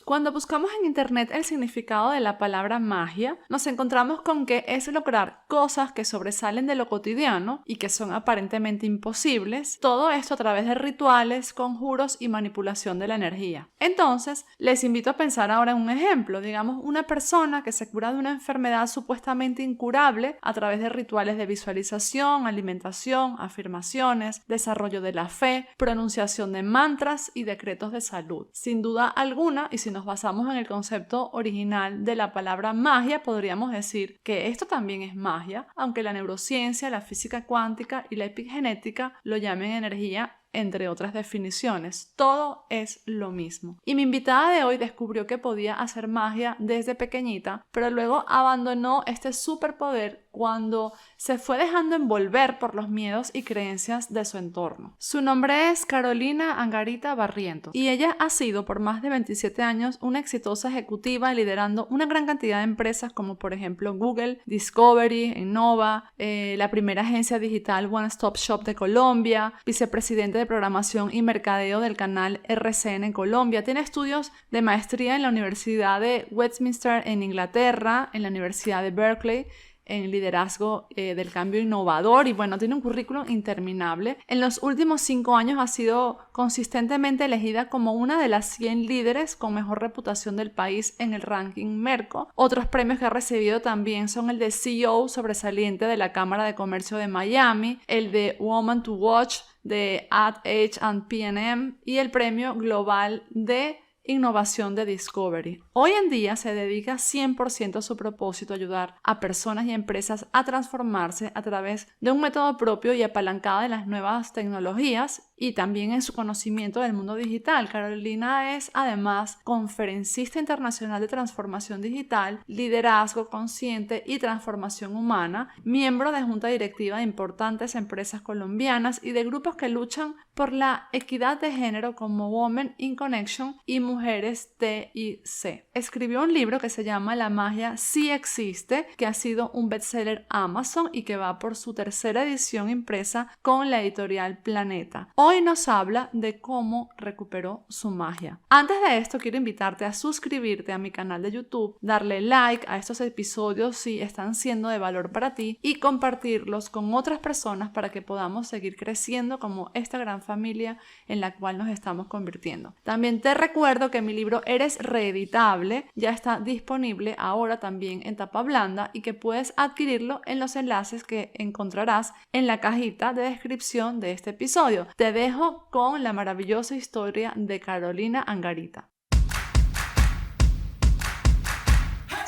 Cuando buscamos en internet el significado de la palabra magia, nos encontramos con que es lograr cosas que sobresalen de lo cotidiano y que son aparentemente imposibles, todo esto a través de rituales, conjuros y manipulación de la energía. Entonces, les invito a pensar ahora en un ejemplo, digamos una persona que se cura de una enfermedad supuestamente incurable a través de rituales de visualización, alimentación, afirmaciones, desarrollo de la fe, pronunciación de mantras y decretos de salud. Sin duda alguna, y si nos basamos en el concepto original de la palabra magia, podríamos decir que esto también es magia, aunque la neurociencia, la física cuántica y la epigenética lo llamen energía, entre otras definiciones. Todo es lo mismo. Y mi invitada de hoy descubrió que podía hacer magia desde pequeñita, pero luego abandonó este superpoder cuando se fue dejando envolver por los miedos y creencias de su entorno. Su nombre es Carolina Angarita Barrientos y ella ha sido por más de 27 años una exitosa ejecutiva liderando una gran cantidad de empresas como por ejemplo Google, Discovery, Innova, la primera agencia digital One Stop Shop de Colombia, vicepresidente de programación y mercadeo del canal RCN en Colombia. Tiene estudios de maestría en la Universidad de Westminster en Inglaterra, en la Universidad de Berkeley, en liderazgo del cambio innovador y bueno, tiene un currículum interminable. En los últimos 5 años ha sido consistentemente elegida como una de las 100 líderes con mejor reputación del país en el ranking Merco. Otros premios que ha recibido también son el de CEO sobresaliente de la Cámara de Comercio de Miami, el de Woman to Watch de Ad Age and P&M y el premio global de innovación de Discovery. Hoy en día se dedica 100% a su propósito, ayudar a personas y empresas a transformarse a través de un método propio y apalancada de las nuevas tecnologías y también en su conocimiento del mundo digital. Carolina es además conferencista internacional de transformación digital, liderazgo consciente y transformación humana, miembro de junta directiva de importantes empresas colombianas y de grupos que luchan por la equidad de género como Women in Connection y Mujeres TIC. Escribió un libro que se llama La magia sí existe, que ha sido un bestseller Amazon y que va por su tercera edición impresa con la editorial Planeta. Hoy nos habla de cómo recuperó su magia. Antes de esto, quiero invitarte a suscribirte a mi canal de YouTube, darle like a estos episodios si están siendo de valor para ti y compartirlos con otras personas para que podamos seguir creciendo como esta gran familia en la cual nos estamos convirtiendo. También te recuerdo que mi libro Eres Reeditable ya está disponible ahora también en tapa blanda y que puedes adquirirlo en los enlaces que encontrarás en la cajita de descripción de este episodio. Te dejo con la maravillosa historia de Carolina Angarita.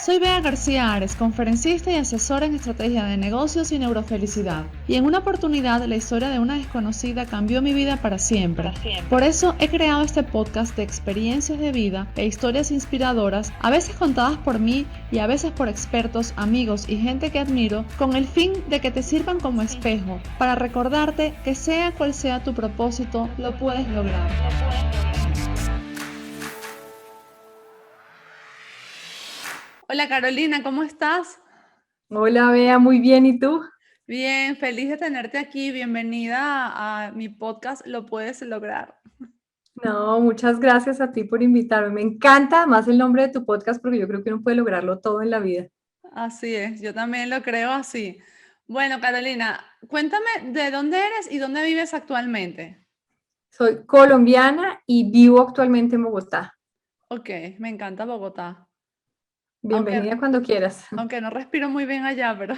Soy Bea García Ares, conferencista y asesora en estrategia de negocios y neurofelicidad. Y en una oportunidad, la historia de una desconocida cambió mi vida para siempre. Por eso he creado este podcast de experiencias de vida e historias inspiradoras, a veces contadas por mí y a veces por expertos, amigos y gente que admiro, con el fin de que te sirvan como espejo, para recordarte que sea cual sea tu propósito, lo puedes lograr. Hola Carolina, ¿cómo estás? Hola, Bea, muy bien. ¿Y tú? Bien, feliz de tenerte aquí. Bienvenida a mi podcast Lo Puedes Lograr. No, muchas gracias a ti por invitarme. Me encanta además el nombre de tu podcast porque yo creo que uno puede lograrlo todo en la vida. Así es, yo también lo creo así. Bueno, Carolina, cuéntame de dónde eres y dónde vives actualmente. Soy colombiana y vivo actualmente en Bogotá. Ok, me encanta Bogotá. Aunque, Bienvenida cuando quieras. aunque no respiro muy bien allá, pero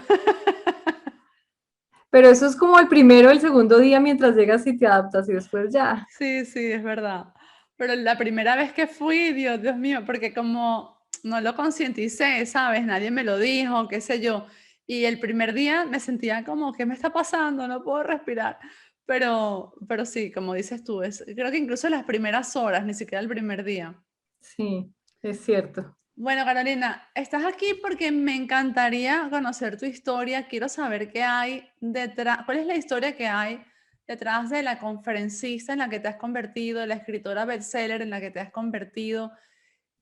Pero eso es como el primero, el segundo día mientras llegas y te adaptas y después ya. sí, sí, es verdad. Pero la primera vez que fui, Dios mío, porque como no lo concienticé, ¿sabes? Nadie me lo dijo, qué sé yo. Y el primer día me sentía como, ¿qué me está pasando? No puedo respirar. Pero sí, como dices tú, creo que incluso las primeras horas, ni siquiera el primer día. Sí, es cierto. Bueno, Carolina, estás aquí porque me encantaría conocer tu historia. Quiero saber qué hay detrás, cuál es la historia que hay detrás de la conferencista en la que te has convertido, de la escritora bestseller en la que te has convertido.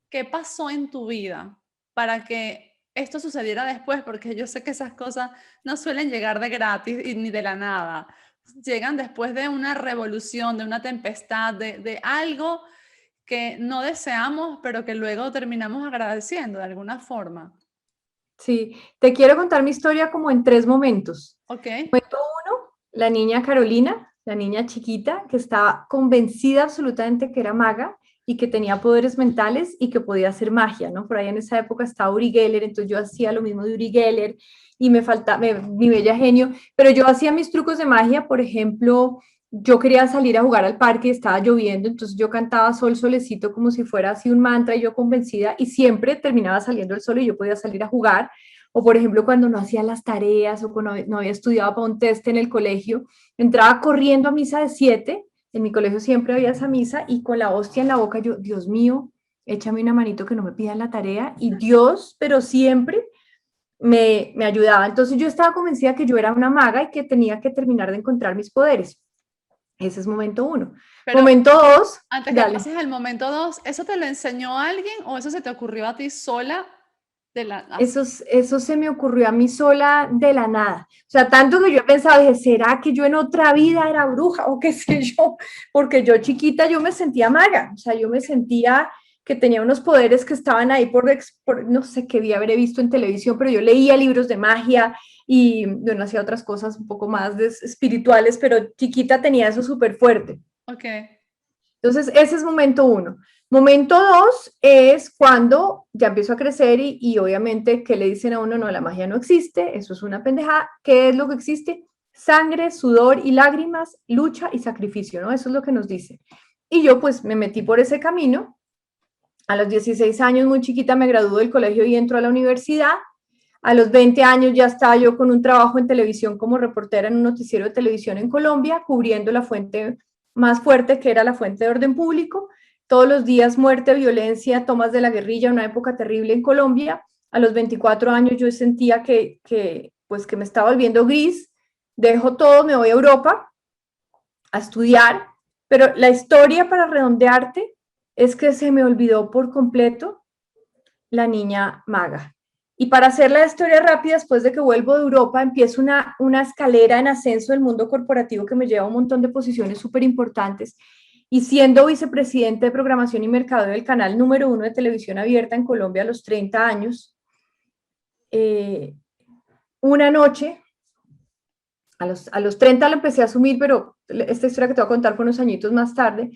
¿Qué pasó en tu vida para que esto sucediera después? Porque yo sé que esas cosas no suelen llegar de gratis y ni de la nada. Llegan después de una revolución, de una tempestad, de algo que no deseamos, pero que luego terminamos agradeciendo de alguna forma. Sí, te quiero contar mi historia como en 3 momentos. Ok, Momento uno, la niña Carolina, la niña chiquita, que estaba convencida absolutamente que era maga y que tenía poderes mentales y que podía hacer magia, ¿no? Por ahí en esa época estaba Uri Geller, entonces yo hacía lo mismo de Uri Geller y me faltaba mi bella genio, pero yo hacía mis trucos de magia, por ejemplo, yo quería salir a jugar al parque y estaba lloviendo, entonces yo cantaba Sol, Solecito como si fuera así un mantra y yo convencida y siempre terminaba saliendo el sol y yo podía salir a jugar. O por ejemplo, cuando no hacía las tareas o cuando no había estudiado para un test en el colegio, entraba corriendo a misa de 7, en mi colegio siempre había esa misa y con la hostia en la boca yo, Dios mío, échame una manito que no me pidan la tarea y Dios, pero siempre me ayudaba. Entonces yo estaba convencida que yo era una maga y que tenía que terminar de encontrar mis poderes. Ese es momento uno. pero Momento dos, antes que dale. pases al momento 2, ¿eso te lo enseñó alguien o eso se te ocurrió a ti sola de la así? Eso se me ocurrió a mí sola de la nada. O sea, tanto que yo he pensado, dije, ¿será que yo en otra vida era bruja o qué sé yo? Porque yo chiquita yo me sentía maga, o sea, yo me sentía que tenía unos poderes que estaban ahí no sé qué había habré visto en televisión, pero yo leía libros de magia y bueno, hacía otras cosas un poco más espirituales, pero chiquita tenía eso súper fuerte. Ok, Entonces, ese es momento uno. Momento dos es cuando ya empiezo a crecer y obviamente que le dicen a uno, no, la magia no existe, eso es una pendejada. ¿Qué es lo que existe? Sangre, sudor y lágrimas, lucha y sacrificio, ¿no? Eso es lo que nos dice. Y yo pues me metí por ese camino. A los 16 años, muy chiquita, me gradué del colegio y entro a la universidad. A los 20 años ya estaba yo con un trabajo en televisión como reportera en un noticiero de televisión en Colombia, cubriendo la fuente más fuerte que era la fuente de orden público. Todos los días muerte, violencia, tomas de la guerrilla, una época terrible en Colombia. A los 24 años yo sentía pues, que me estaba volviendo gris. Dejo todo, me voy a Europa a estudiar, pero la historia para redondearte es que se me olvidó por completo la niña maga. Y para hacer la historia rápida, después de que vuelvo de Europa, empiezo una escalera en ascenso del mundo corporativo que me lleva a un montón de posiciones súper importantes. Y siendo vicepresidente de programación y mercadeo del canal número 1 de televisión abierta en Colombia a los 30 años, eh, una noche, a los 30 lo empecé a asumir, pero esta historia que te voy a contar fue unos añitos más tarde.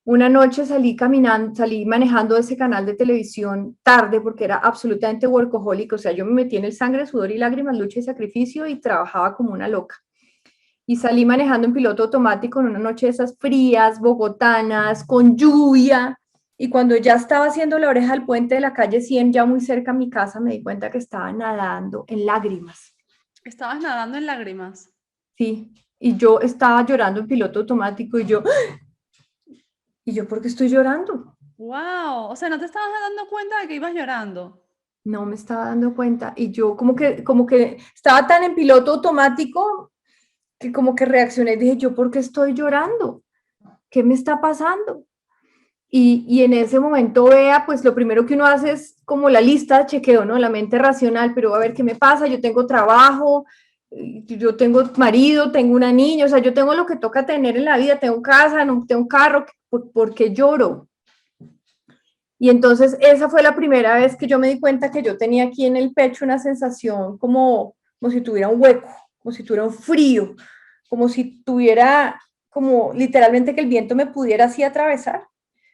Una noche salí caminando, salí manejando ese canal de televisión tarde porque era absolutamente workaholic, o sea, yo me metí en el sangre, sudor y lágrimas, lucha y sacrificio y trabajaba como una loca. Y salí manejando en piloto automático en una noche de esas frías, bogotanas, con lluvia. Y cuando ya estaba haciendo la oreja del puente de la calle 100, ya muy cerca a mi casa, me di cuenta que estaba nadando en lágrimas. estabas nadando en lágrimas. Sí, y yo estaba llorando en piloto automático y yo, ¿por qué estoy llorando? Wow, o sea, no te estabas dando cuenta de que ibas llorando. No me estaba dando cuenta y yo como que estaba tan en piloto automático que como que reaccioné y dije, ¿yo por qué estoy llorando? ¿Qué me está pasando? Y en ese momento vea, pues lo primero que uno hace es como la lista de chequeo, ¿no? La mente racional, pero a ver qué me pasa, yo tengo trabajo, yo tengo marido, tengo una niña, o sea, yo tengo lo que toca tener en la vida, tengo casa, no tengo carro, ¿por qué lloro? Y entonces esa fue la primera vez que yo me di cuenta que yo tenía aquí en el pecho una sensación como si tuviera un hueco, como si tuviera un frío, como si tuviera, como literalmente que el viento me pudiera así atravesar.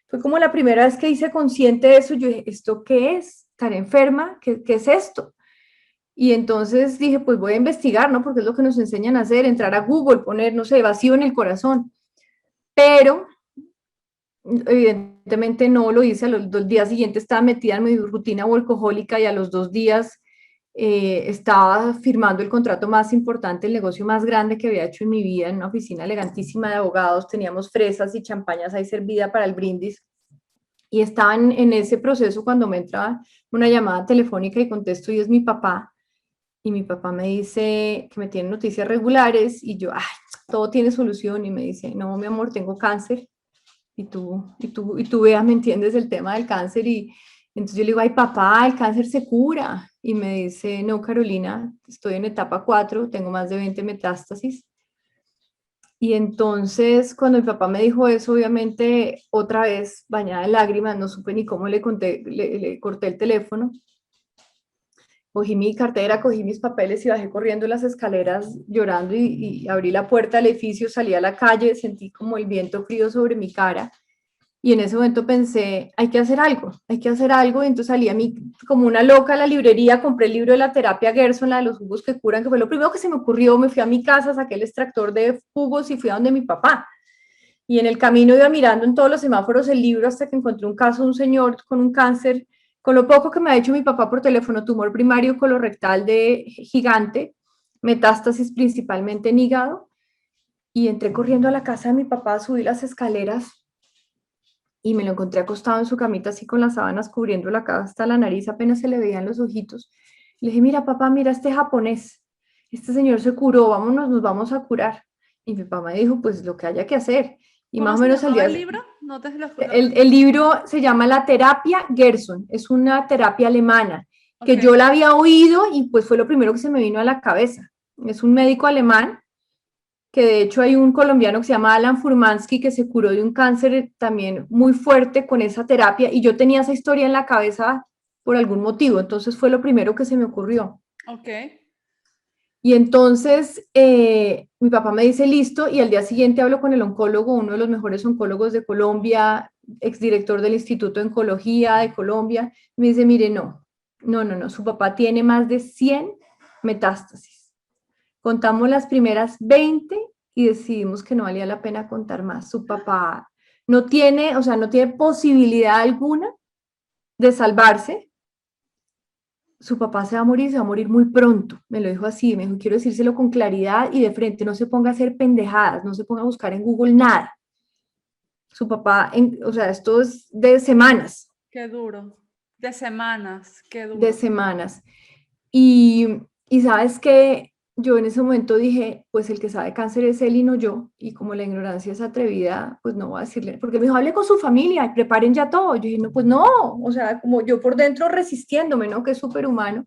Fue como la primera vez que hice consciente de eso. Yo dije, ¿esto qué es? ¿Estar enferma? ¿Qué es esto? Y entonces dije, pues voy a investigar, ¿no? Porque es lo que nos enseñan a hacer, entrar a Google, poner, no sé, vacío en el corazón. Pero evidentemente no lo hice, a los 2 días siguientes estaba metida en mi rutina workahólica y a los 2 días estaba firmando el contrato más importante, el negocio más grande que había hecho en mi vida, en una oficina elegantísima de abogados, teníamos fresas y champañas ahí servida para el brindis y estaba en ese proceso cuando me entra una llamada telefónica y contesto y es mi papá. Y mi papá me dice que me tiene noticias regulares y yo, ay, todo tiene solución. Y me dice, no, mi amor, tengo cáncer y tú veas, ¿me entiendes? El tema del cáncer y entonces yo le digo, ay papá, el cáncer se cura y me dice, no Carolina, estoy en etapa 4, tengo más de 20 metástasis Y entonces, cuando mi papá me dijo eso, obviamente, otra vez, bañada en lágrimas, no supe ni cómo le corté el teléfono. Cogí mi cartera, cogí mis papeles y bajé corriendo las escaleras llorando y abrí la puerta del edificio, salí a la calle, sentí como el viento frío sobre mi cara y en ese momento pensé, hay que hacer algo, hay que hacer algo. Y entonces salí a mí como una loca a la librería, compré el libro de la terapia Gerson, la de los jugos que curan, que fue lo primero que se me ocurrió. Me fui a mi casa, saqué el extractor de jugos y fui a donde mi papá. Y en el camino iba mirando en todos los semáforos el libro hasta que encontré un caso de un señor con un cáncer, con lo poco que me ha dicho mi papá por teléfono, tumor primario colorectal de gigante, metástasis principalmente en hígado. Y entré corriendo a la casa de mi papá, subí las escaleras y me lo encontré acostado en su camita así con las sábanas cubriendo la cara hasta la nariz, apenas se le veían los ojitos. Le dije, mira papá, mira este japonés, este señor se curó, vámonos, nos vamos a curar. Y mi papá me dijo, pues lo que haya que hacer. Y más ¿Cómo o se menos al llamaba día, el libro? No te lo... el libro se llama La terapia Gerson, es una terapia alemana, que Ok, yo la había oído y pues fue lo primero que se me vino a la cabeza. Es un médico alemán que de hecho hay un colombiano que se llama Alan Furmansky que se curó de un cáncer también muy fuerte con esa terapia y yo tenía esa historia en la cabeza por algún motivo, entonces fue lo primero que se me ocurrió. ok. Y entonces mi papá me dice listo y al día siguiente hablo con el oncólogo, uno de los mejores oncólogos de Colombia, exdirector del Instituto de Oncología de Colombia, me dice, mire, no, su papá tiene más de 100 metástasis. Contamos las primeras 20 y decidimos que no valía la pena contar más. Su papá no tiene, o sea, no tiene posibilidad alguna de salvarse. Su papá se va a morir, se va a morir muy pronto. Me lo dijo así, me dijo, quiero decírselo con claridad y de frente, no se ponga a hacer pendejadas, no se ponga a buscar en Google nada. Su papá, o sea, esto es de semanas, Qué duro. De semanas, qué de duro. semanas. Y sabes que yo en ese momento dije, pues el que sabe cáncer es él y no yo, y como la ignorancia es atrevida, pues no voy a decirle, porque me dijo, hable con su familia y preparen ya todo. Yo dije, no, pues no, o sea, como yo por dentro resistiéndome, ¿no? Que es súper humano.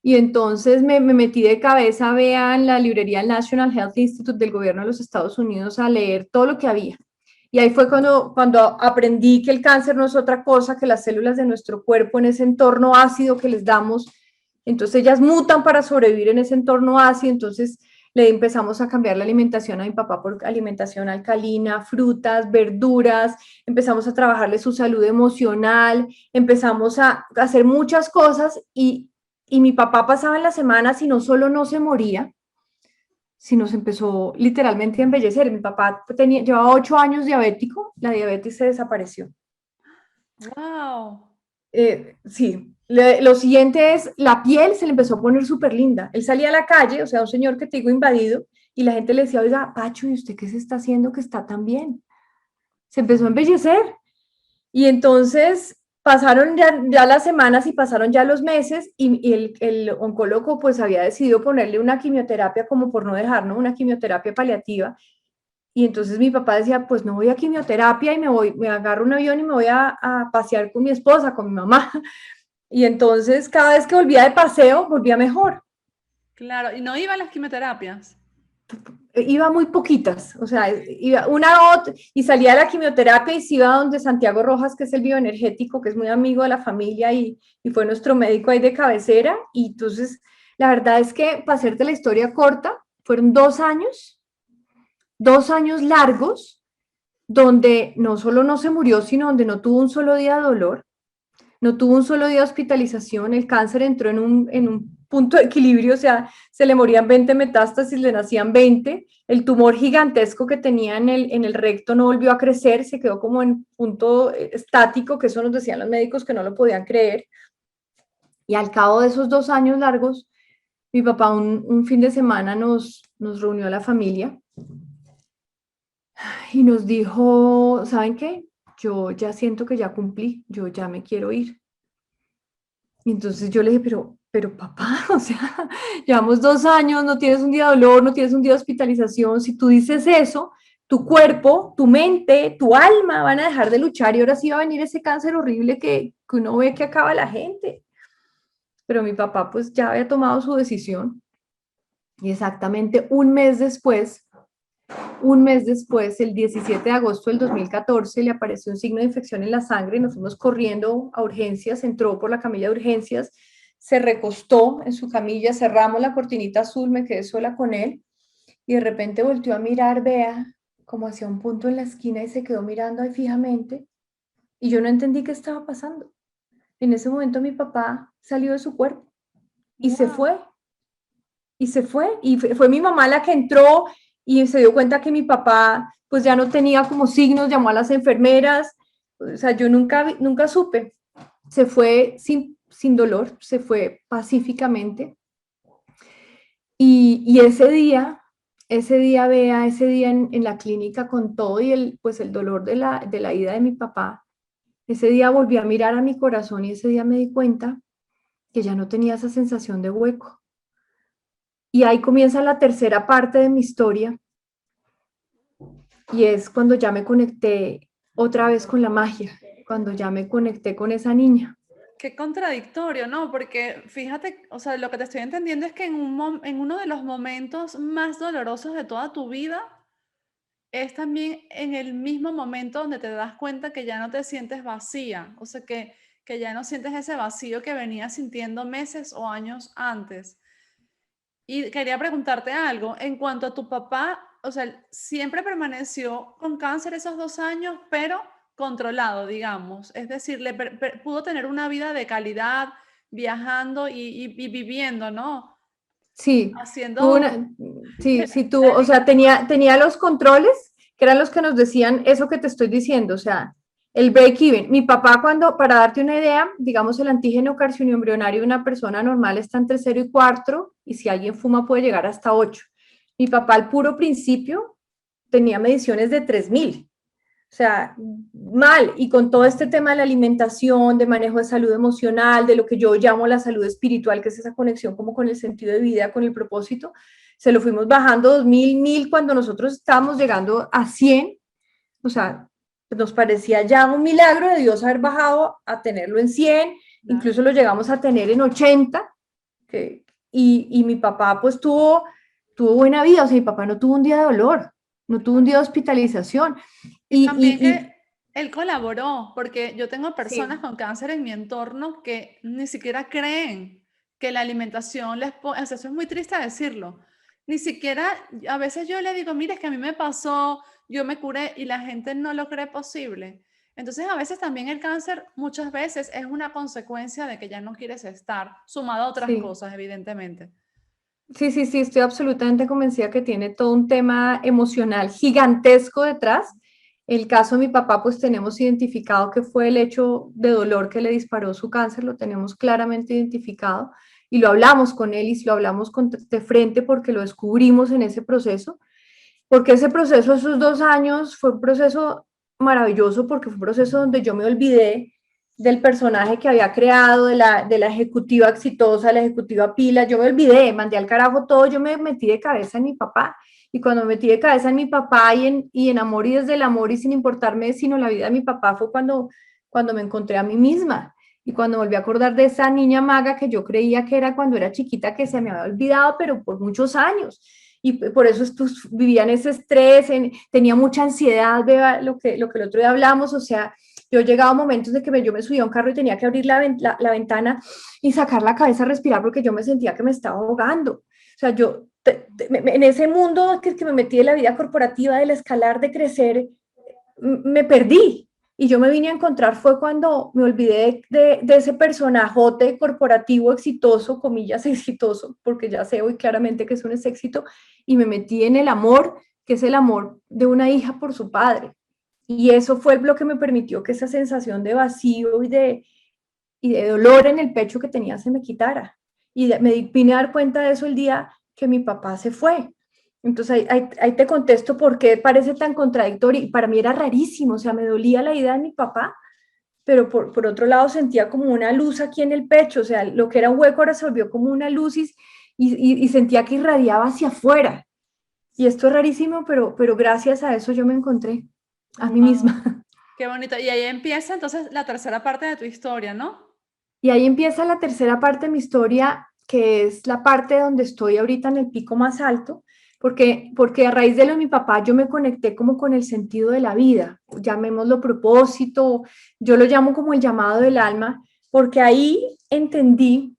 Y entonces me metí de cabeza, vean la librería National Health Institute del gobierno de los Estados Unidos a leer todo lo que había. Y ahí fue cuando aprendí que el cáncer no es otra cosa que las células de nuestro cuerpo en ese entorno ácido que les damos. Entonces ellas mutan para sobrevivir en ese entorno ácido. Entonces le empezamos a cambiar la alimentación a mi papá por alimentación alcalina, frutas, verduras, empezamos a trabajarle su salud emocional, empezamos a hacer muchas cosas y mi papá pasaba en las semanas y no solo no se moría, sino se empezó literalmente a embellecer. Mi papá llevaba 8 años diabético, la diabetes se desapareció. Wow. Sí, lo siguiente es, la piel se le empezó a poner súper linda. Él salía a la calle, o sea, un señor que te digo invadido, y la gente le decía, oiga, Pacho, ¿y usted qué se está haciendo que está tan bien? Se empezó a embellecer. Y entonces pasaron ya las semanas y pasaron ya los meses y el oncólogo pues había decidido ponerle una quimioterapia como por no dejar, ¿no? Una quimioterapia paliativa. Y entonces mi papá decía, pues no voy a quimioterapia y me agarro un avión y me voy a pasear con mi esposa, con mi mamá. Y entonces cada vez que volvía de paseo, volvía mejor. Claro, y no iba a las quimioterapias. Iba muy poquitas, o sea, iba una otra y salía de la quimioterapia y se iba donde Santiago Rojas, que es el bioenergético, que es muy amigo de la familia y fue nuestro médico ahí de cabecera. Y entonces, la verdad es que, para hacerte la historia corta, fueron 2 años largos, donde no solo no se murió, sino donde no tuvo un solo día de dolor, no tuvo un solo día de hospitalización, el cáncer entró en un punto de equilibrio, o sea, se le morían 20 metástasis, le nacían 20, el tumor gigantesco que tenía en el recto no volvió a crecer, se quedó como en punto estático, que eso nos decían los médicos que no lo podían creer, y al cabo de esos 2 años largos, mi papá un fin de semana nos reunió a la familia y nos dijo, ¿saben qué? Yo ya siento que ya cumplí, yo ya me quiero ir. Y entonces yo le dije, pero papá, o sea, llevamos 2 años, no tienes un día de dolor, no tienes un día de hospitalización. Si tú dices eso, tu cuerpo, tu mente, tu alma van a dejar de luchar y ahora sí va a venir ese cáncer horrible que uno ve que acaba la gente. Pero mi papá pues ya había tomado su decisión y exactamente un mes después Un mes después, el 17 de agosto del 2014, le apareció un signo de infección en la sangre, nos fuimos corriendo a urgencias, entró por la camilla de urgencias, se recostó en su camilla, cerramos la cortinita azul, me quedé sola con él y de repente volteó a mirar, vea, como hacia un punto en la esquina y se quedó mirando ahí fijamente y yo no entendí qué estaba pasando. En ese momento mi papá salió de su cuerpo y se Wow. fue, fue mi mamá la que entró y se dio cuenta que mi papá pues ya no tenía como signos, llamó a las enfermeras, o sea, yo nunca supe, se fue sin dolor, se fue pacíficamente y ese día, Bea, ese día en la clínica con todo y pues el dolor de la ida de mi papá, ese día volví a mirar a mi corazón y ese día me di cuenta que ya no tenía esa sensación de hueco. Y ahí comienza la tercera parte de mi historia y es cuando ya me conecté otra vez con la magia, cuando ya me conecté con esa niña. Qué contradictorio, ¿no? Porque fíjate, o sea, lo que te estoy entendiendo es que en uno de los momentos más dolorosos de toda tu vida es también en el mismo momento donde te das cuenta que ya no te sientes vacía, o sea, que ya no sientes ese vacío que venías sintiendo meses o años antes. Y quería preguntarte algo, en cuanto a tu papá, o sea, siempre permaneció con cáncer esos 2 años, pero controlado, digamos. Es decir, pudo tener una vida de calidad viajando y viviendo, ¿no? Sí, tuvo Haciendo una, sí, sí tuvo, la o sea, limpieza. tenía los controles, que eran los que nos decían eso que te estoy diciendo, o sea, el break-even. Mi papá cuando, para darte una idea, digamos, el antígeno carcinoembrionario de una persona normal está entre 0 y 4, y si alguien fuma puede llegar hasta 8. Mi papá al puro principio tenía mediciones de 3000. O sea, mal. Y con todo este tema de la alimentación, de manejo de salud emocional, de lo que yo llamo la salud espiritual, que es esa conexión como con el sentido de vida, con el propósito, se lo fuimos bajando 2000, cuando nosotros estábamos llegando a 100. O sea, nos parecía ya un milagro de Dios haber bajado a tenerlo en 100, Claro. incluso lo llegamos a tener en 80, y mi papá pues tuvo buena vida, o sea, mi papá no tuvo un día de dolor, no tuvo un día de hospitalización. Y Y, también y, que y él colaboró, porque yo tengo personas sí, con cáncer en mi entorno que ni siquiera creen que la alimentación les pone, o sea, eso es muy triste decirlo. Ni siquiera, a veces yo le digo, mire, es que a mí me pasó, yo me curé y la gente no lo cree posible. Entonces, a veces también el cáncer muchas veces es una consecuencia de que ya no quieres estar, sumado a otras sí, cosas, evidentemente. sí, estoy absolutamente convencida que tiene todo un tema emocional gigantesco detrás. El caso de mi papá, pues tenemos identificado que fue el hecho de dolor que le disparó su cáncer, lo tenemos claramente identificado y lo hablamos con él y lo hablamos de frente porque lo descubrimos en ese proceso, porque ese proceso, esos 2 años, fue un proceso maravilloso porque fue un proceso donde yo me olvidé del personaje que había creado, de la ejecutiva exitosa, la ejecutiva pila, yo me olvidé, mandé al carajo todo, yo me metí de cabeza en mi papá, y cuando me metí de cabeza en mi papá y en amor y desde el amor y sin importarme sino la vida de mi papá fue cuando me encontré a mí misma, y cuando volví a acordar de esa niña maga que yo creía que era cuando era chiquita, que se me había olvidado, pero por muchos años, y por eso vivía en ese estrés, tenía mucha ansiedad, vea lo que el otro día hablamos, o sea, yo llegaba a momentos de que yo me subía a un carro y tenía que abrir la ventana y sacar la cabeza a respirar porque yo me sentía que me estaba ahogando. O sea, yo en ese mundo que me metí de la vida corporativa, del escalar, de crecer, me perdí. Y yo me vine a encontrar fue cuando me olvidé de ese personajote corporativo exitoso, comillas exitoso, porque ya sé hoy claramente que eso no es éxito, y me metí en el amor, que es el amor de una hija por su padre. Y eso fue lo que me permitió que esa sensación de vacío y de dolor en el pecho que tenía se me quitara. Y me vine a dar cuenta de eso el día que mi papá se fue. Entonces ahí te contesto por qué parece tan contradictorio. Y para mí era rarísimo, o sea, me dolía la idea de mi papá, pero por otro lado sentía como una luz aquí en el pecho, o sea, lo que era un hueco ahora se volvió como una luz y sentía que irradiaba hacia afuera. Y esto es rarísimo, pero gracias a eso yo me encontré a mí Wow, misma. qué bonito. Y ahí empieza entonces la tercera parte de tu historia, ¿no? Y ahí empieza la tercera parte de mi historia, que es la parte donde estoy ahorita en el pico más alto. porque a raíz de lo de mi papá yo me conecté como con el sentido de la vida, llamémoslo propósito, yo lo llamo como el llamado del alma, porque ahí entendí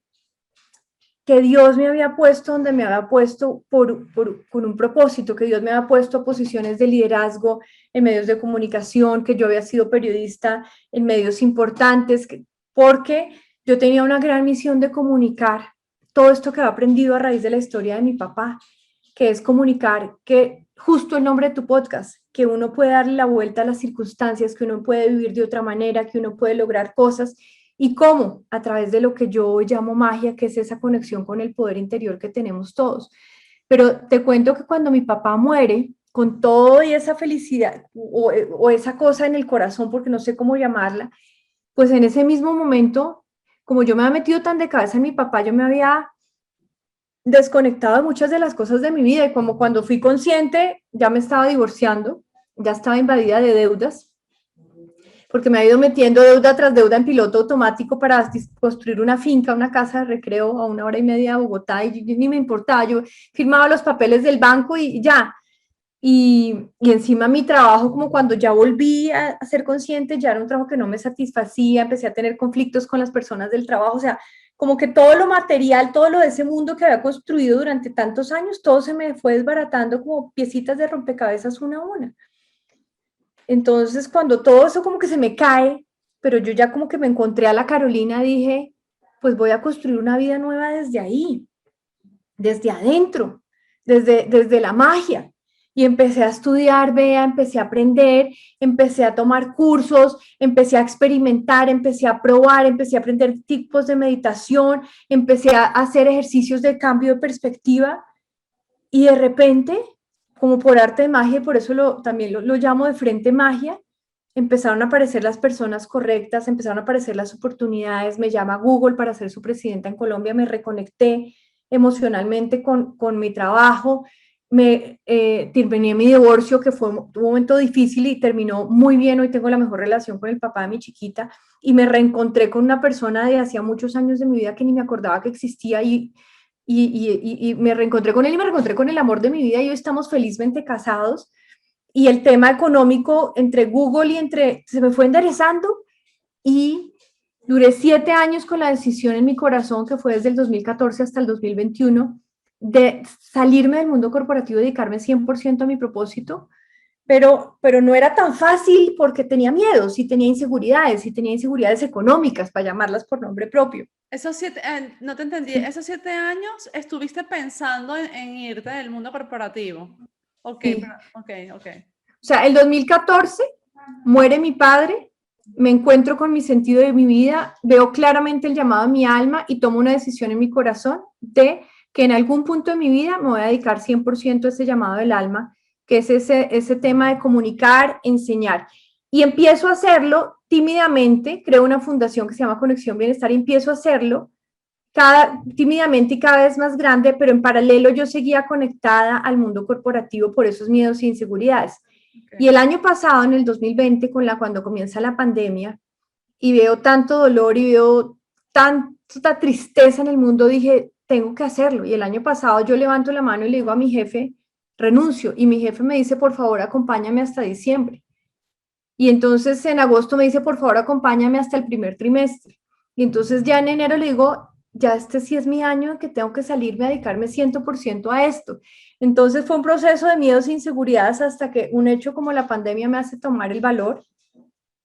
que Dios me había puesto donde me había puesto con un propósito, que Dios me había puesto a posiciones de liderazgo en medios de comunicación, que yo había sido periodista en medios importantes, porque yo tenía una gran misión de comunicar todo esto que he aprendido a raíz de la historia de mi papá, que es comunicar que justo el nombre de tu podcast, que uno puede darle la vuelta a las circunstancias, que uno puede vivir de otra manera, que uno puede lograr cosas. ¿Y cómo? A través de lo que yo llamo magia, que es esa conexión con el poder interior que tenemos todos. Pero te cuento que cuando mi papá muere, con todo y esa felicidad o esa cosa en el corazón, porque no sé cómo llamarla, pues en ese mismo momento, como yo me había metido tan de cabeza en mi papá, yo me había desconectado de muchas de las cosas de mi vida y como cuando fui consciente, ya me estaba divorciando, ya estaba invadida de deudas, porque me ha ido metiendo deuda tras deuda en piloto automático para construir una finca, una casa de recreo a 1 hora y media de Bogotá y ni me importaba, yo firmaba los papeles del banco y ya. Y encima mi trabajo, como cuando ya volví a ser consciente, ya era un trabajo que no me satisfacía, empecé a tener conflictos con las personas del trabajo, o sea, como que todo lo material, todo lo de ese mundo que había construido durante tantos años, todo se me fue desbaratando como piecitas de rompecabezas una a una. Entonces, cuando todo eso como que se me cae, pero yo ya como que me encontré a la Carolina, dije, pues voy a construir una vida nueva desde ahí, desde adentro, desde la magia. Y empecé a estudiar, vea, empecé a aprender, empecé a tomar cursos, empecé a experimentar, empecé a probar, empecé a aprender tipos de meditación, empecé a hacer ejercicios de cambio de perspectiva y de repente, como por arte de magia, por eso también lo llamo de frente magia, empezaron a aparecer las personas correctas, empezaron a aparecer las oportunidades, me llama Google para ser su presidenta en Colombia, me reconecté emocionalmente con mi trabajo, terminé mi divorcio, que fue un momento difícil y terminó muy bien, hoy tengo la mejor relación con el papá de mi chiquita, y me reencontré con una persona de hacía muchos años de mi vida que ni me acordaba que existía y me reencontré con él y me reencontré con el amor de mi vida y hoy estamos felizmente casados y el tema económico entre Google se me fue enderezando y duré 7 años con la decisión en mi corazón, que fue desde el 2014 hasta el 2021, de salirme del mundo corporativo y dedicarme 100% a mi propósito, pero no era tan fácil porque tenía miedos y tenía inseguridades económicas, para llamarlas por nombre propio. No te entendí, esos 7 años estuviste pensando en irte del mundo corporativo. Ok, Sí. ok. O sea, el 2014 muere mi padre, me encuentro con mi sentido de mi vida, veo claramente el llamado a mi alma y tomo una decisión en mi corazón de que en algún punto de mi vida me voy a dedicar 100% a ese llamado del alma, que es ese tema de comunicar, enseñar. Y empiezo a hacerlo tímidamente, creo una fundación que se llama Conexión Bienestar y empiezo a hacerlo tímidamente y cada vez más grande, pero en paralelo yo seguía conectada al mundo corporativo por esos miedos e inseguridades. Okay. Y el año pasado, en el 2020, cuando comienza la pandemia, y veo tanto dolor y veo tanta tristeza en el mundo, dije, tengo que hacerlo. Y el año pasado yo levanto la mano y le digo a mi jefe, renuncio. Y mi jefe me dice, por favor, acompáñame hasta diciembre. Y entonces en agosto me dice, por favor, acompáñame hasta el primer trimestre. Y entonces ya en enero le digo, ya este sí es mi año en que tengo que salirme a dedicarme 100% a esto. Entonces fue un proceso de miedos e inseguridades hasta que un hecho como la pandemia me hace tomar el valor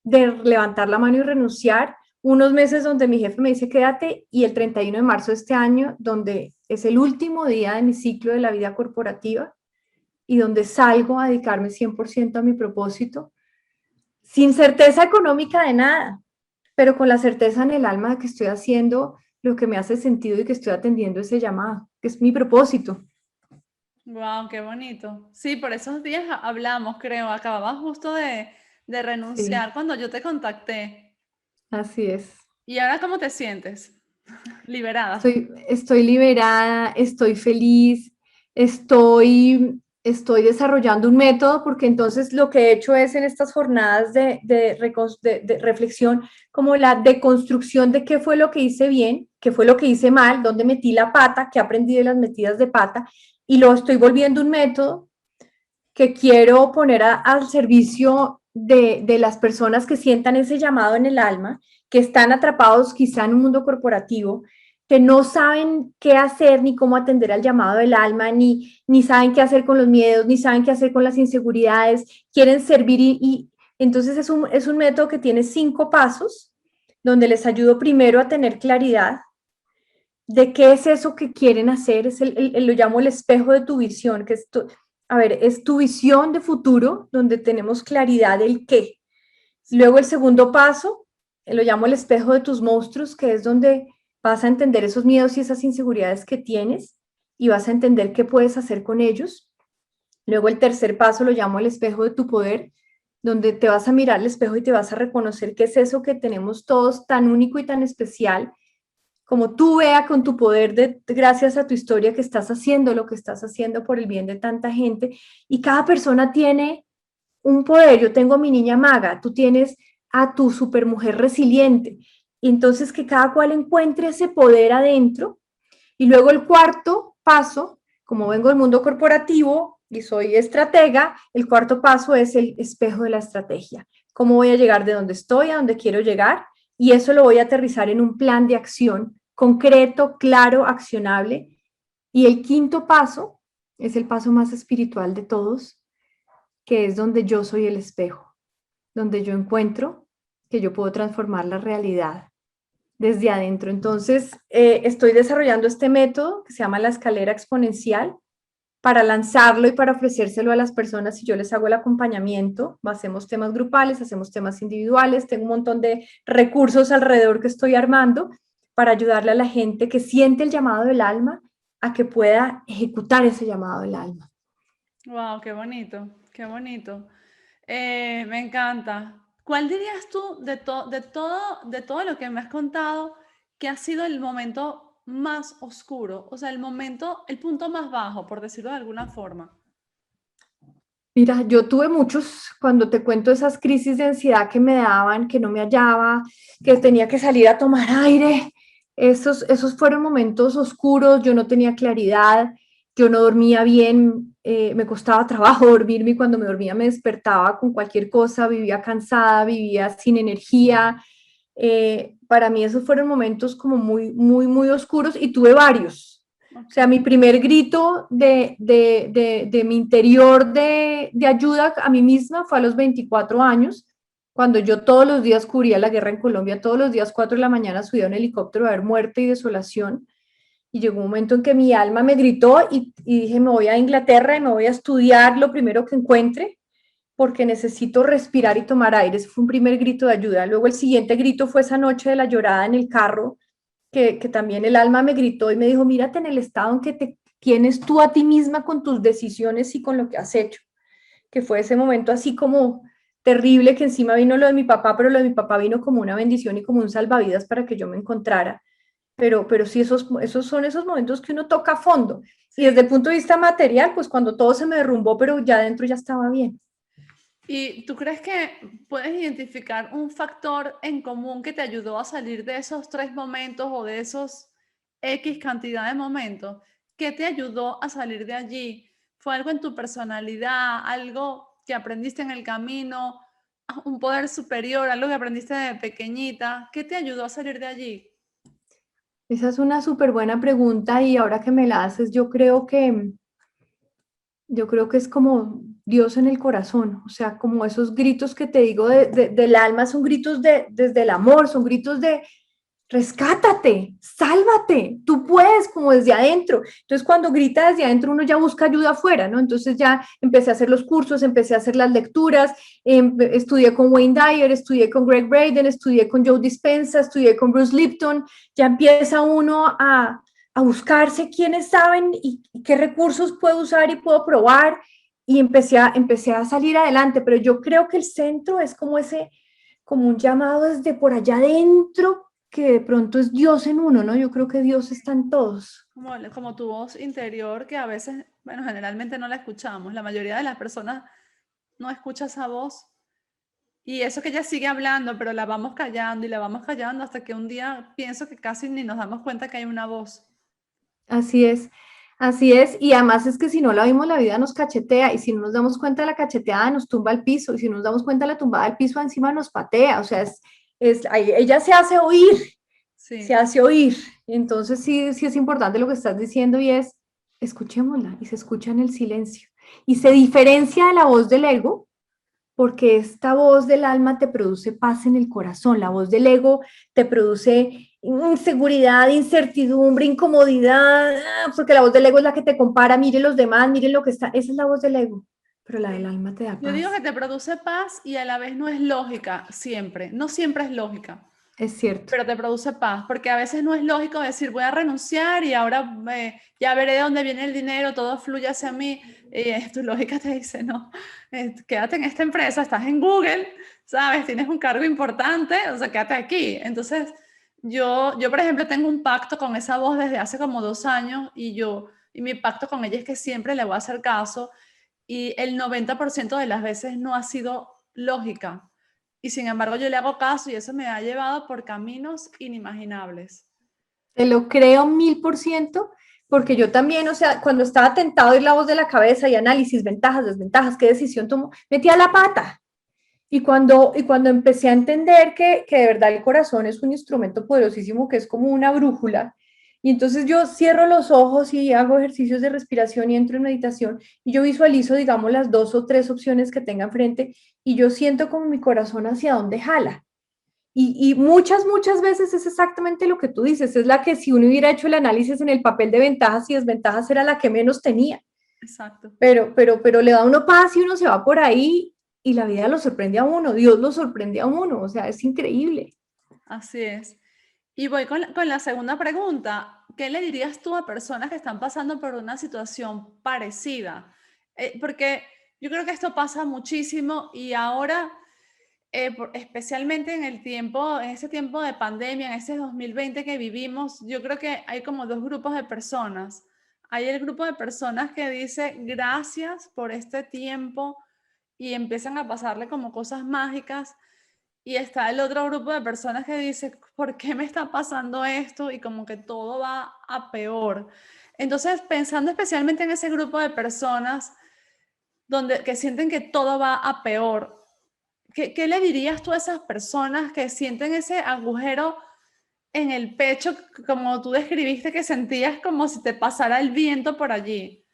de levantar la mano y renunciar. Unos meses donde mi jefe me dice quédate y el 31 de marzo de este año, donde es el último día de mi ciclo de la vida corporativa y donde salgo a dedicarme 100% a mi propósito, sin certeza económica de nada, pero con la certeza en el alma de que estoy haciendo lo que me hace sentido y que estoy atendiendo ese llamado, que es mi propósito. Wow, qué bonito. Sí, por esos días hablamos, creo. Acababas justo de renunciar cuando yo te contacté. Así es. ¿Y ahora cómo te sientes? Liberada. Estoy liberada, estoy feliz, estoy desarrollando un método porque entonces lo que he hecho es en estas jornadas de reflexión como la deconstrucción de qué fue lo que hice bien, qué fue lo que hice mal, dónde metí la pata, qué aprendí de las metidas de pata y lo estoy volviendo un método que quiero poner al servicio de las personas que sientan ese llamado en el alma, que están atrapados quizá en un mundo corporativo, que no saben qué hacer ni cómo atender al llamado del alma, ni saben qué hacer con los miedos, ni saben qué hacer con las inseguridades, quieren servir y entonces es un método que tiene 5 pasos, donde les ayudo primero a tener claridad de qué es eso que quieren hacer, lo llamo el espejo de tu visión, que es a ver, es tu visión de futuro, donde tenemos claridad del qué. Luego el segundo paso, lo llamo el espejo de tus monstruos, que es donde vas a entender esos miedos y esas inseguridades que tienes y vas a entender qué puedes hacer con ellos. Luego el tercer paso lo llamo el espejo de tu poder, donde te vas a mirar al espejo y te vas a reconocer qué es eso que tenemos todos tan único y tan especial, como tú veas con tu poder, gracias a tu historia, que estás haciendo lo que estás haciendo por el bien de tanta gente. Y cada persona tiene un poder. Yo tengo a mi niña maga, tú tienes a tu supermujer resiliente. Y entonces que cada cual encuentre ese poder adentro. Y luego el cuarto paso, como vengo del mundo corporativo y soy estratega, el cuarto paso es el espejo de la estrategia. ¿Cómo voy a llegar de donde estoy a donde quiero llegar? Y eso lo voy a aterrizar en un plan de acción concreto, claro, accionable. Y el quinto paso es el paso más espiritual de todos, que es donde yo soy el espejo, donde yo encuentro que yo puedo transformar la realidad desde adentro. Entonces, estoy desarrollando este método que se llama la escalera exponencial para lanzarlo y para ofrecérselo a las personas y yo les hago el acompañamiento. Hacemos temas grupales, hacemos temas individuales, tengo un montón de recursos alrededor que estoy armando para ayudarle a la gente que siente el llamado del alma a que pueda ejecutar ese llamado del alma. Wow, qué bonito, qué bonito. Me encanta. ¿Cuál dirías tú de todo lo que me has contado que ha sido el momento más oscuro? O sea, el punto más bajo, por decirlo de alguna forma. Mira, yo tuve muchos, cuando te cuento esas crisis de ansiedad que me daban, que no me hallaba, que tenía que salir a tomar aire, esos fueron momentos oscuros, yo no tenía claridad, yo no dormía bien, me costaba trabajo dormirme y cuando me dormía me despertaba con cualquier cosa, vivía cansada, vivía sin energía. Para mí esos fueron momentos como muy, muy, muy oscuros y tuve varios. O sea, mi Ok. primer grito de mi interior de ayuda a mí misma fue a los 24 años, cuando yo todos los días cubría la guerra en Colombia, todos los días 4 de la mañana subía a un helicóptero a ver muerte y desolación. Y llegó un momento en que mi alma me gritó y dije, me voy a Inglaterra y me voy a estudiar lo primero que encuentre, porque necesito respirar y tomar aire. Ese fue un primer grito de ayuda. Luego el siguiente grito fue esa noche de la llorada en el carro, que también el alma me gritó y me dijo, mírate en el estado en que te tienes tú a ti misma con tus decisiones y con lo que has hecho, que fue ese momento así como terrible, que encima vino lo de mi papá, pero lo de mi papá vino como una bendición y como un salvavidas para que yo me encontrara. Pero sí, esos son esos momentos que uno toca a fondo. Y desde el Sí. punto de vista material, pues cuando todo se me derrumbó, pero ya adentro ya estaba bien. ¿Y tú crees que puedes identificar un factor en común que te ayudó a salir de esos tres momentos o de esos X cantidad de momentos? ¿Qué te ayudó a salir de allí? ¿Fue algo en tu personalidad, algo que aprendiste en el camino, un poder superior, algo que aprendiste de pequeñita? ¿Qué te ayudó a salir de allí? Esa es una súper buena pregunta y ahora que me la haces, yo creo que es como Dios en el corazón, o sea, como esos gritos que te digo del alma, son gritos desde el amor, son gritos de rescátate, sálvate, tú puedes como desde adentro. Entonces cuando grita desde adentro uno ya busca ayuda afuera, ¿no? Entonces ya empecé a hacer los cursos, empecé a hacer las lecturas, estudié con Wayne Dyer, estudié con Greg Braden, estudié con Joe Dispenza, estudié con Bruce Lipton, ya empieza uno a buscarse quiénes saben y qué recursos puedo usar y puedo probar y empecé a salir adelante, pero yo creo que el centro es como como un llamado desde por allá adentro que de pronto es Dios en uno, ¿no? Yo creo que Dios está en todos. Como tu voz interior que a veces, bueno, generalmente no la escuchamos. La mayoría de las personas no escucha esa voz. Y eso que ella sigue hablando, pero la vamos callando y la vamos callando hasta que un día pienso que casi ni nos damos cuenta que hay una voz. Así es. Así es, y además es que si no la vimos, la vida nos cachetea, y si no nos damos cuenta, la cacheteada nos tumba al piso, y si no nos damos cuenta, la tumbada al piso encima nos patea, o sea, ella se Sí. hace oír. Entonces sí es importante lo que estás diciendo y es, escuchémosla, y se escucha en el silencio, y se diferencia de la voz del ego, porque esta voz del alma te produce paz en el corazón, la voz del ego te produce inseguridad, incertidumbre, incomodidad, porque la voz del ego es la que te compara, miren los demás, miren lo que está, esa es la voz del ego, pero la del Sí. alma te da Yo digo paz, que te produce paz y a la vez no es lógica siempre. No siempre es lógica, es cierto. pero te produce paz, porque a veces no es lógico decir voy a renunciar y ahora ya veré de dónde viene el dinero, todo fluye hacia mí. Y tu lógica te dice, no, quédate en esta empresa, estás en Google, ¿sabes? Tienes un cargo importante, o sea, quédate aquí. Entonces, yo, por ejemplo, tengo un pacto con esa voz desde hace como 2 años y mi pacto con ella es que siempre le voy a hacer caso y el 90% de las veces no ha sido lógica. Y sin embargo yo le hago caso y eso me ha llevado por caminos inimaginables. Te lo creo 1000%, porque yo también, o sea, cuando estaba tentado a oír la voz de la cabeza y análisis, ventajas, desventajas, qué decisión tomo, metía la pata. Y cuando empecé a entender que de verdad el corazón es un instrumento poderosísimo, que es como una brújula, y entonces yo cierro los ojos y hago ejercicios de respiración y entro en meditación, y yo visualizo, digamos, las 2 o 3 opciones que tenga enfrente, y yo siento como mi corazón hacia dónde jala. Y muchas veces es exactamente lo que tú dices, es la que si uno hubiera hecho el análisis en el papel de ventajas y desventajas era la que menos tenía, Exacto. pero le da a uno paz y uno se va por ahí y la vida lo sorprende a uno, Dios lo sorprende a uno, o sea, es increíble. Así es. Y voy con la segunda pregunta. ¿Qué le dirías tú a personas que están pasando por una situación parecida? Porque yo creo que esto pasa muchísimo y ahora, especialmente en el tiempo, en ese tiempo de pandemia, en ese 2020 que vivimos, yo creo que hay como dos grupos de personas. Hay el grupo de personas que dice gracias por este tiempo y empiezan a pasarle como cosas mágicas. Y está el otro grupo de personas que dice, ¿por qué me está pasando esto? Y como que todo va a peor. Entonces, pensando especialmente en ese grupo de personas que sienten que todo va a peor, ¿qué le dirías tú a esas personas que sienten ese agujero en el pecho, como tú describiste, que sentías como si te pasara el viento por allí?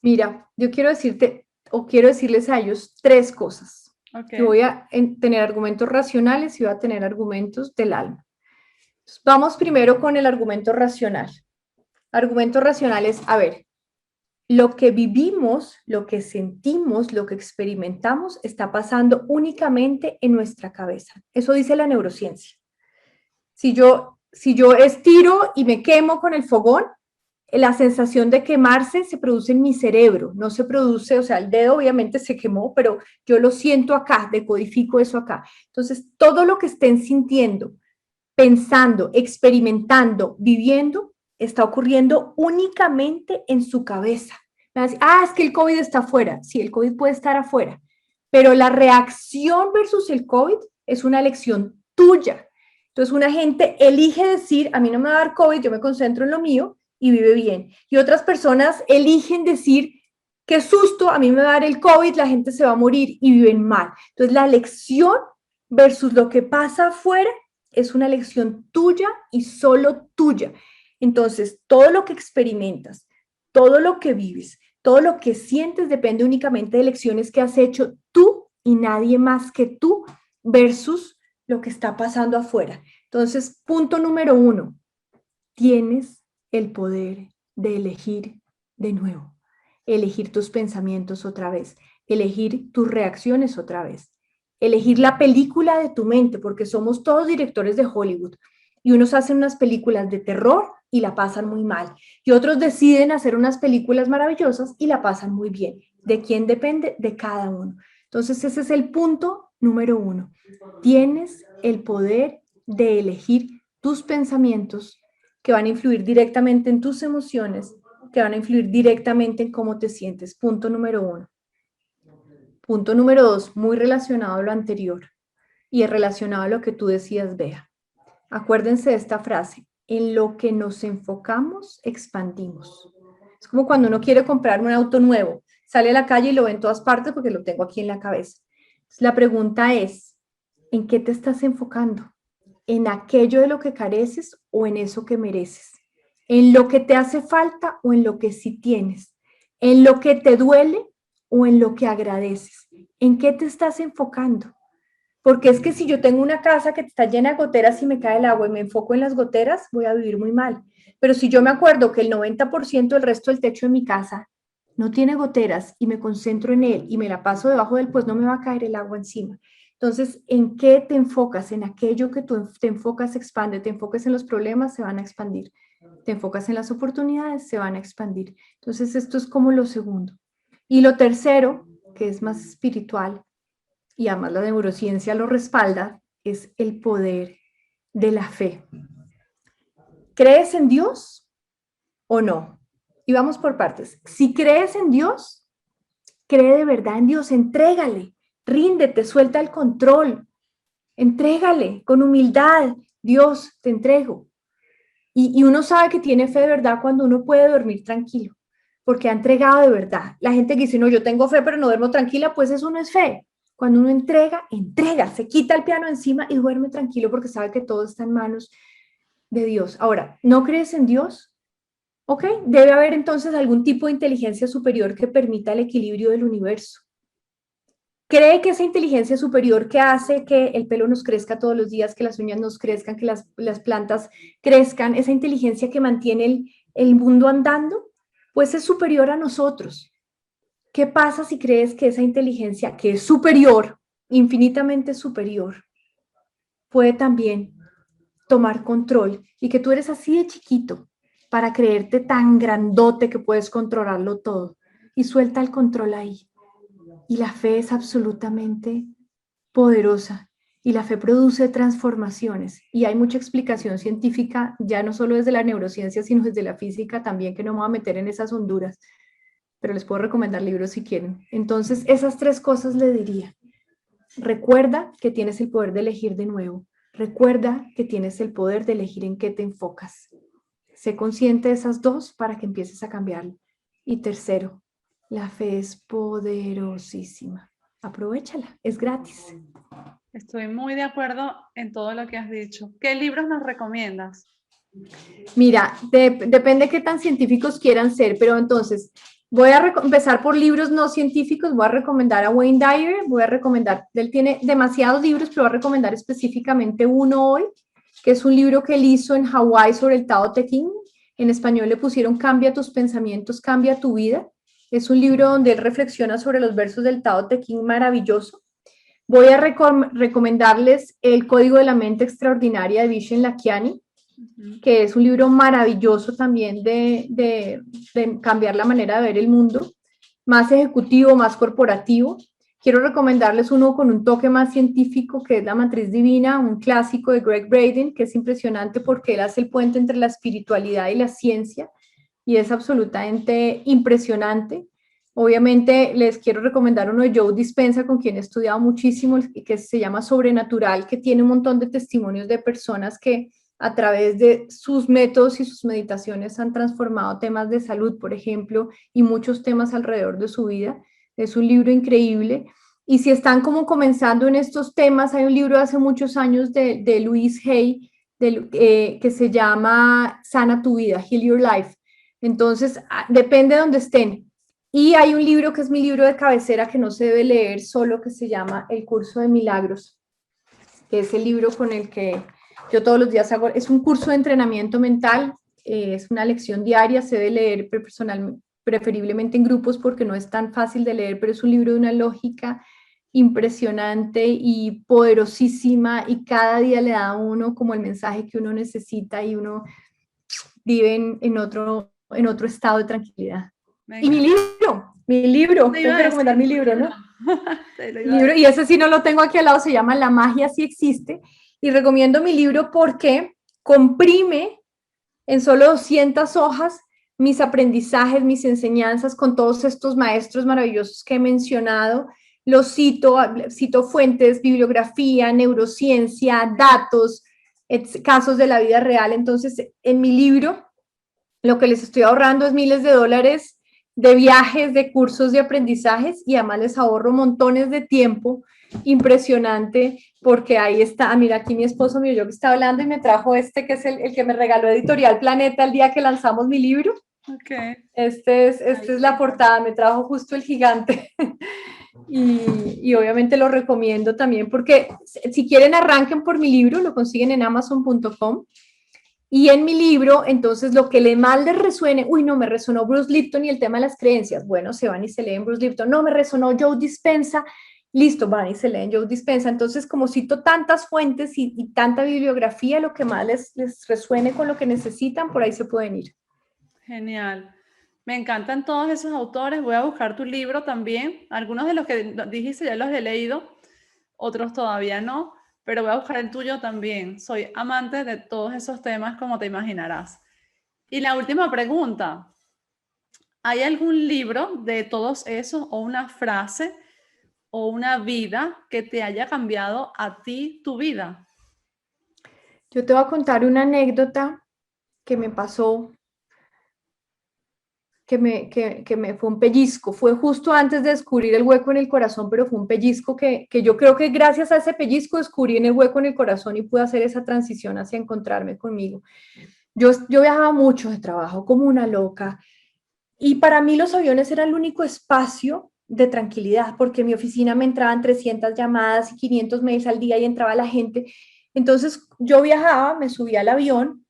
Mira, yo quiero decirte o quiero decirles a ellos 3 cosas. Ok, Yo voy a tener argumentos racionales y voy a tener argumentos del alma. Entonces, vamos primero con el argumento racional. Argumento racional es, a ver, lo que vivimos, lo que sentimos, lo que experimentamos está pasando únicamente en nuestra cabeza. Eso dice la neurociencia. Si yo estiro y me quemo con el fogón, la sensación de quemarse se produce en mi cerebro, no se produce, o sea, el dedo obviamente se quemó, pero yo lo siento acá, decodifico eso acá. Entonces, todo lo que estén sintiendo, pensando, experimentando, viviendo, está ocurriendo únicamente en su cabeza. Es que el COVID está afuera. Sí, el COVID puede estar afuera, pero la reacción versus el COVID es una elección tuya. Entonces, una gente elige decir, a mí no me va a dar COVID, yo me concentro en lo mío y vive bien. Y otras personas eligen decir, qué susto, a mí me va a dar el COVID, la gente se va a morir y viven mal. Entonces, la elección versus lo que pasa afuera es una elección tuya y solo tuya. Entonces, todo lo que experimentas, todo lo que vives, todo lo que sientes depende únicamente de elecciones que has hecho tú y nadie más que tú versus lo que está pasando afuera. Entonces, punto número 1, tienes el poder de elegir de nuevo, elegir tus pensamientos otra vez, elegir tus reacciones otra vez, elegir la película de tu mente, porque somos todos directores de Hollywood y unos hacen unas películas de terror y la pasan muy mal y otros deciden hacer unas películas maravillosas y la pasan muy bien. ¿De quién depende? De cada uno. Entonces ese es el punto número 1. Tienes el poder de elegir tus pensamientos que van a influir directamente en tus emociones, que van a influir directamente en cómo te sientes. Punto número 1. Punto número 2, muy relacionado a lo anterior y es relacionado a lo que tú decías, Bea. Acuérdense de esta frase, en lo que nos enfocamos, expandimos. Es como cuando uno quiere comprar un auto nuevo, sale a la calle y lo ve en todas partes porque lo tengo aquí en la cabeza. Entonces, la pregunta es, ¿en qué te estás enfocando? ¿En aquello de lo que careces o en eso que mereces? ¿En lo que te hace falta o en lo que sí tienes? ¿En lo que te duele o en lo que agradeces? ¿En qué te estás enfocando? Porque es que si yo tengo una casa que está llena de goteras y me cae el agua y me enfoco en las goteras, voy a vivir muy mal. Pero si yo me acuerdo que el 90% del resto del techo de mi casa no tiene goteras y me concentro en él y me la paso debajo de él, pues no me va a caer el agua encima. Entonces, ¿en qué te enfocas? En aquello que tú te enfocas, se expande. Te enfocas en los problemas, se van a expandir. Te enfocas en las oportunidades, se van a expandir. Entonces, esto es como lo segundo. Y lo tercero, que es más espiritual, y además la neurociencia lo respalda, es el poder de la fe. ¿Crees en Dios o no? Y vamos por partes. Si crees en Dios, cree de verdad en Dios, entrégale, ríndete, suelta el control, entrégale con humildad. Dios, te entrego. Y uno sabe que tiene fe de verdad cuando uno puede dormir tranquilo, porque ha entregado de verdad. La gente que dice, no, yo tengo fe, pero no duermo tranquila, pues eso no es fe. Cuando uno entrega, entrega, se quita el piano encima y duerme tranquilo porque sabe que todo está en manos de Dios. Ahora, ¿no crees en Dios? Ok, debe haber entonces algún tipo de inteligencia superior que permita el equilibrio del universo. ¿Cree que esa inteligencia superior que hace que el pelo nos crezca todos los días, que las uñas nos crezcan, que las plantas crezcan, esa inteligencia que mantiene el mundo andando, pues es superior a nosotros? ¿Qué pasa si crees que esa inteligencia, que es superior, infinitamente superior, puede también tomar control y que tú eres así de chiquito para creerte tan grandote que puedes controlarlo todo? Y suelta el control ahí. Y la fe es absolutamente poderosa y la fe produce transformaciones y hay mucha explicación científica, ya no solo desde la neurociencia, sino desde la física también, que no me voy a meter en esas honduras, pero les puedo recomendar libros si quieren. Entonces, esas tres cosas le diría. Recuerda que tienes el poder de elegir de nuevo. Recuerda que tienes el poder de elegir en qué te enfocas. Sé consciente de esas dos para que empieces a cambiarlo. Y tercero, la fe es poderosísima. Aprovéchala, es gratis. Estoy muy de acuerdo en todo lo que has dicho. ¿Qué libros nos recomiendas? Mira, depende de qué tan científicos quieran ser, pero entonces voy a empezar por libros no científicos. Voy a recomendar a Wayne Dyer, voy a recomendar, él tiene demasiados libros, pero voy a recomendar específicamente uno hoy, que es un libro que él hizo en Hawái sobre el Tao Te Ching. En español le pusieron Cambia tus pensamientos, cambia tu vida. Es un libro donde él reflexiona sobre los versos del Tao Te Ching, maravilloso. Voy a recomendarles El Código de la Mente Extraordinaria de Vishen Lakhiani, que es un libro maravilloso también de cambiar la manera de ver el mundo, más ejecutivo, más corporativo. Quiero recomendarles uno con un toque más científico, que es La Matriz Divina, un clásico de Greg Braden, que es impresionante porque él hace el puente entre la espiritualidad y la ciencia, y es absolutamente impresionante. Obviamente les quiero recomendar uno de Joe Dispenza, con quien he estudiado muchísimo, que se llama Sobrenatural, que tiene un montón de testimonios de personas que a través de sus métodos y sus meditaciones han transformado temas de salud, por ejemplo, y muchos temas alrededor de su vida. Es un libro increíble. Y si están como comenzando en estos temas, hay un libro de hace muchos años de Louise Hay que se llama Sana tu vida, Heal Your Life. Entonces, depende de donde estén. Y hay un libro que es mi libro de cabecera que no se debe leer solo, que se llama El Curso de Milagros, que es el libro con el que yo todos los días hago, es un curso de entrenamiento mental, es una lección diaria, se debe leer preferiblemente en grupos porque no es tan fácil de leer, pero es un libro de una lógica impresionante y poderosísima, y cada día le da a uno como el mensaje que uno necesita y uno vive en otro estado de tranquilidad. Y mi libro, tengo que recomendar mi libro, ¿no? Libro, y ese sí no lo tengo aquí al lado, se llama La magia sí existe, y recomiendo mi libro porque comprime en solo 200 hojas mis aprendizajes, mis enseñanzas con todos estos maestros maravillosos que he mencionado. Los cito fuentes, bibliografía, neurociencia, datos, casos de la vida real. Entonces, en mi libro Lo que les estoy ahorrando es miles de dólares de viajes, de cursos, de aprendizajes y además les ahorro montones de tiempo. Impresionante, porque ahí está, mira, aquí mi esposo mío, yo que está hablando y me trajo este que es el que me regaló Editorial Planeta el día que lanzamos mi libro. Ok. Este es la portada, me trajo justo el gigante. Y obviamente lo recomiendo también porque si quieren arranquen por mi libro, lo consiguen en amazon.com. Y en mi libro, entonces, lo que más les resuene, uy, no me resonó Bruce Lipton y el tema de las creencias, bueno, se van y se leen Bruce Lipton, no me resonó Joe Dispenza, listo, van y se leen Joe Dispenza. Entonces, como cito tantas fuentes y tanta bibliografía, lo que más les resuene con lo que necesitan, por ahí se pueden ir. Genial. Me encantan todos esos autores. Voy a buscar tu libro también. Algunos de los que dijiste ya los he leído, otros todavía no, pero voy a buscar el tuyo también. Soy amante de todos esos temas, como te imaginarás. Y la última pregunta. ¿Hay algún libro de todos esos o una frase o una vida que te haya cambiado a ti tu vida? Yo te voy a contar una anécdota que me pasó, que me fue un pellizco. Fue justo antes de descubrir el hueco en el corazón, pero fue un pellizco que yo creo que gracias a ese pellizco descubrí en el hueco en el corazón y pude hacer esa transición hacia encontrarme conmigo. Yo viajaba mucho de trabajo como una loca y para mí los aviones eran el único espacio de tranquilidad porque en mi oficina me entraban 300 llamadas y 500 mails al día y entraba la gente. Entonces yo viajaba, me subía al avión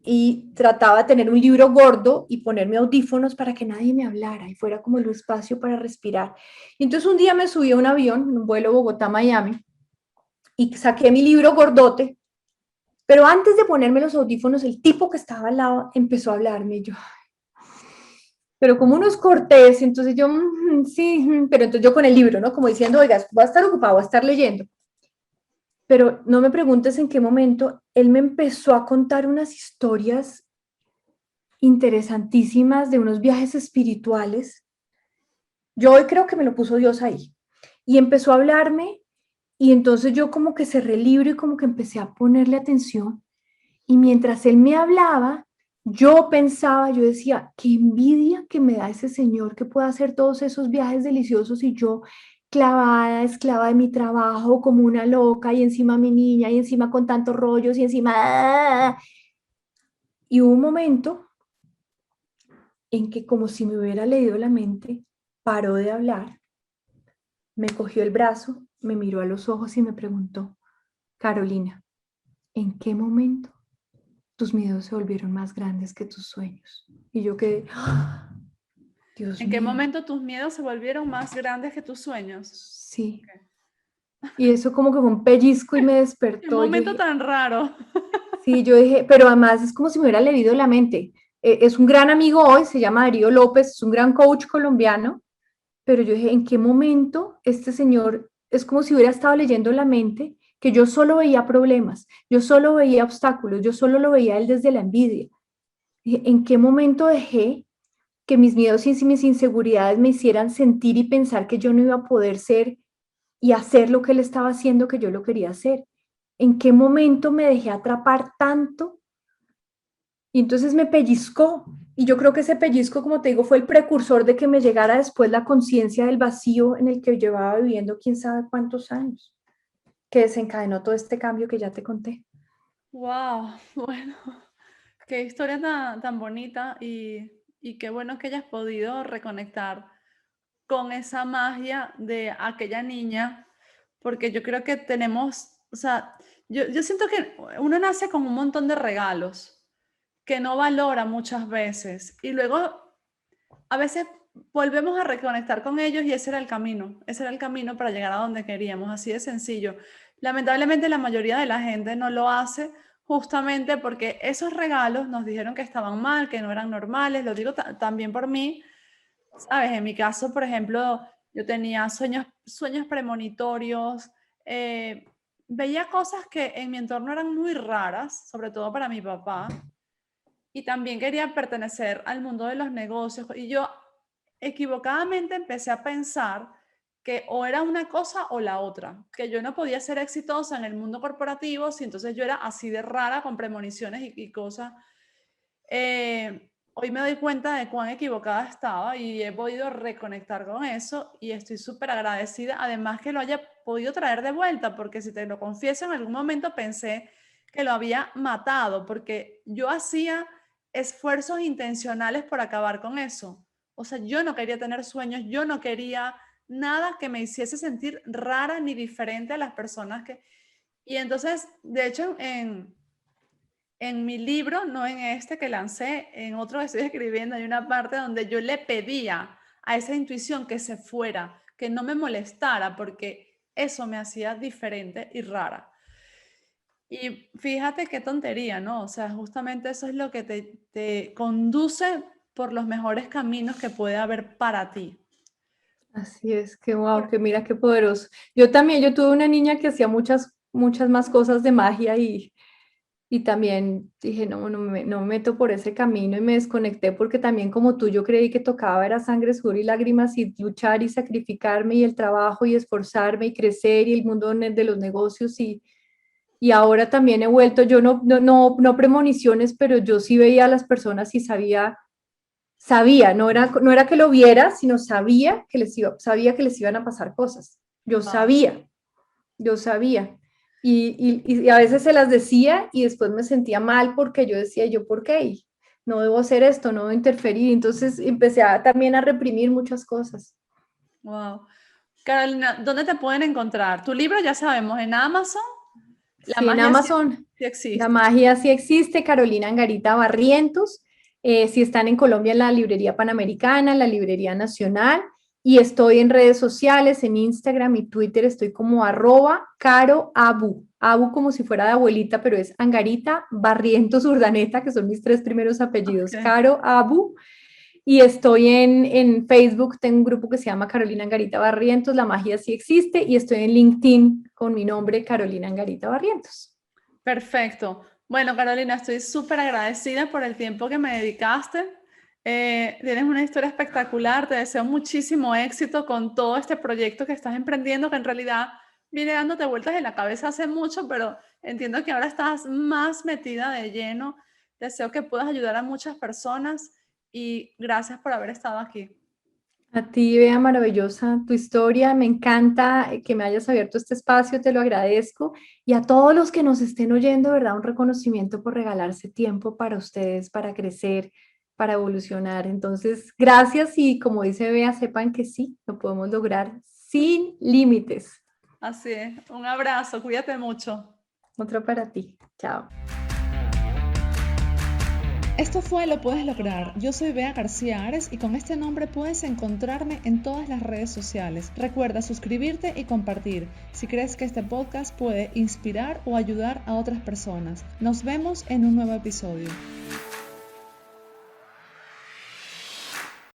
y trataba de tener un libro gordo y ponerme audífonos para que nadie me hablara y fuera como el espacio para respirar. Y entonces un día me subí a un avión, un vuelo Bogotá-Miami, y saqué mi libro gordote, pero antes de ponerme los audífonos, el tipo que estaba al lado empezó a hablarme y yo, pero como uno es cortés, entonces yo, sí, pero entonces yo con el libro, ¿no? Como diciendo, oiga, voy a estar ocupado, voy a estar leyendo. Pero no me preguntes en qué momento él me empezó a contar unas historias interesantísimas de unos viajes espirituales. Yo hoy creo que me lo puso Dios ahí. Y empezó a hablarme y entonces yo como que cerré el libro y como que empecé a ponerle atención. Y mientras él me hablaba, yo pensaba, yo decía, qué envidia que me da ese señor que pueda hacer todos esos viajes deliciosos y yo clavada, esclava de mi trabajo, como una loca, y encima mi niña, y encima con tantos rollos, y encima... Y hubo un momento en que como si me hubiera leído la mente, paró de hablar, me cogió el brazo, me miró a los ojos y me preguntó, Carolina, ¿en qué momento tus miedos se volvieron más grandes que tus sueños? Y yo quedé, ¡ah! Dios ¿En qué mío, momento tus miedos se volvieron más grandes que tus sueños? sí. Okay. Y eso como que fue un pellizco y me Qué despertó. Yo momento dije, tan raro. sí, yo dije, pero además es como si me hubiera leído la mente. Es un gran amigo hoy, se llama Darío López, es un gran coach colombiano, pero yo dije, ¿en qué momento este señor es como si hubiera estado leyendo la mente? Que yo solo veía problemas, yo solo veía obstáculos, yo solo lo veía a él desde la envidia. Dije, ¿en qué momento dejé que mis miedos y mis inseguridades me hicieran sentir y pensar que yo no iba a poder ser y hacer lo que él estaba haciendo que yo lo quería hacer? ¿En qué momento me dejé atrapar tanto? Y entonces me pellizcó. Y yo creo que ese pellizco, como te digo, fue el precursor de que me llegara después la conciencia del vacío en el que llevaba viviendo quién sabe cuántos años, que desencadenó todo este cambio que ya te conté. Wow, bueno, qué historia tan bonita y qué bueno que hayas podido reconectar con esa magia de aquella niña, porque yo creo que tenemos, o sea, yo siento que uno nace con un montón de regalos que no valora muchas veces y luego a veces volvemos a reconectar con ellos y ese era el camino para llegar a donde queríamos, así de sencillo. Lamentablemente la mayoría de la gente no lo hace justamente porque esos regalos nos dijeron que estaban mal, que no eran normales, lo digo también por mí, ¿sabes? En mi caso, por ejemplo, yo tenía sueños premonitorios, eh, veía cosas que en mi entorno eran muy raras, sobre todo para mi papá, y también quería pertenecer al mundo de los negocios. Y yo equivocadamente empecé a pensar que o era una cosa o la otra, que yo no podía ser exitosa en el mundo corporativo si entonces yo era así de rara con premoniciones y cosas. hoy me doy cuenta de cuán equivocada estaba y he podido reconectar con eso y estoy súper agradecida, además que lo haya podido traer de vuelta, porque si te lo confieso, en algún momento pensé que lo había matado, porque yo hacía esfuerzos intencionales por acabar con eso. O sea, yo no quería tener sueños, yo no quería nada que me hiciese sentir rara ni diferente a las personas que... Y entonces, de hecho, en mi libro, no en este que lancé, en otro que estoy escribiendo, hay una parte donde yo le pedía a esa intuición que se fuera, que no me molestara, porque eso me hacía diferente y rara. Y fíjate qué tontería, ¿no? O sea, justamente eso es lo que te conduce por los mejores caminos que puede haber para ti. Así es, que wow, que mira qué poderoso. Yo también, yo tuve una niña que hacía muchas más cosas de magia y también dije, no me meto por ese camino y me desconecté porque también como tú, yo creí que tocaba era sangre, sudor y lágrimas y luchar y sacrificarme y el trabajo y esforzarme y crecer y el mundo de los negocios y ahora también he vuelto, yo no premoniciones, pero yo sí veía a las personas y sabía, no era que lo viera, sino sabía que les iban a pasar cosas. Wow. Yo sabía. Y a veces se las decía y después me sentía mal porque yo decía, ¿yo por qué? Y no debo hacer esto, no debo interferir. Entonces empecé también a reprimir muchas cosas. Wow. Carolina, ¿dónde te pueden encontrar? Tu libro ya sabemos, en Amazon, La Sí, en magia sí, Amazon sí la existe. magia sí existe, Carolina Angarita Barrientos. Si están en Colombia, en la Librería Panamericana, en la Librería Nacional. Y estoy en redes sociales, en Instagram y Twitter, estoy como @caroabu. Abu como si fuera de abuelita, pero es Angarita Barrientos Urdaneta, que son mis 3 primeros apellidos, Ok. Caro Abu. Y estoy en Facebook, tengo un grupo que se llama Carolina Angarita Barrientos, La magia sí existe, y estoy en LinkedIn con mi nombre, Carolina Angarita Barrientos. Perfecto. Bueno, Carolina, estoy súper agradecida por el tiempo que me dedicaste. Tienes una historia espectacular. Te deseo muchísimo éxito con todo este proyecto que estás emprendiendo, que en realidad viene dándote vueltas en la cabeza hace mucho, pero entiendo que ahora estás más metida de lleno. Deseo que puedas ayudar a muchas personas y gracias por haber estado aquí. A ti, Bea, maravillosa tu historia. Me encanta que me hayas abierto este espacio, te lo agradezco. Y a todos los que nos estén oyendo, ¿verdad? Un reconocimiento por regalarse tiempo para ustedes, para crecer, para evolucionar. Entonces, gracias y como dice Bea, sepan que sí, lo podemos lograr sin límites. Así es. Un abrazo. Cuídate mucho. Otro para ti. Chao. Esto fue Lo Puedes Lograr. Yo soy Bea García Ares y con este nombre puedes encontrarme en todas las redes sociales. Recuerda suscribirte y compartir si crees que este podcast puede inspirar o ayudar a otras personas. Nos vemos en un nuevo episodio.